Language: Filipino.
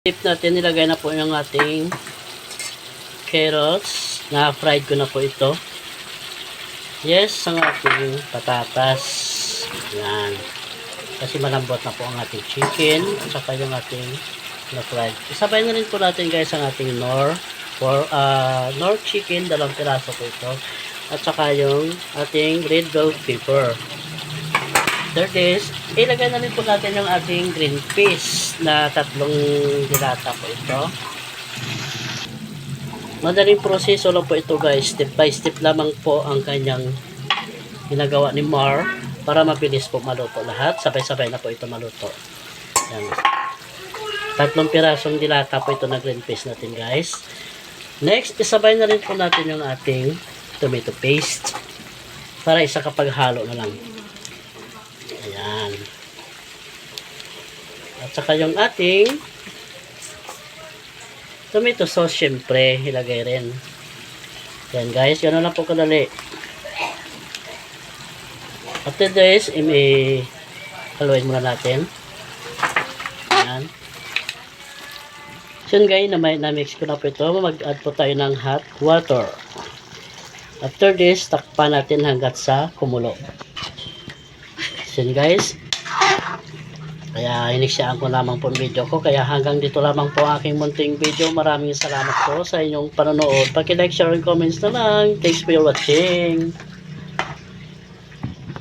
Tip natin, nilagay na po yung ating carrots. Na-fried ko na po ito. Yes, ang ating patatas. Yan. Kasi malambot na po ang ating chicken. At saka yung ating na-fried. Isabay na rin po natin guys ang ating Knorr chicken. 2 piraso po ito. At saka yung ating red bell pepper. Third is, ilagay na rin po natin yung ating green peas na 3 dilata po ito. Madaling proseso lang po ito guys. Step by step lamang po ang kanyang ginagawa ni Mar para mabilis po maluto lahat. Sabay-sabay na po ito maluto. Yan. 3 pirasong dilata po ito na green peas natin guys. Next, isabay na rin po natin yung ating tomato paste para isa kapag halo na lang. Ayan. At saka yung ating tomato sauce, syempre, ilagay rin. Yan guys, gano'n lang po kadali. After this, haluin muna natin. Yan. So yun guys, na-mix ko na po ito. Mag-add po tayo ng hot water. After this, takpan natin hanggat sa kumulo. So yun guys. Kaya iniksyan ko lamang po ang video ko. Kaya hanggang dito lamang po aking munting video. Maraming salamat po sa inyong panonood. Paki-like, share, and comments na lang. Thanks for watching.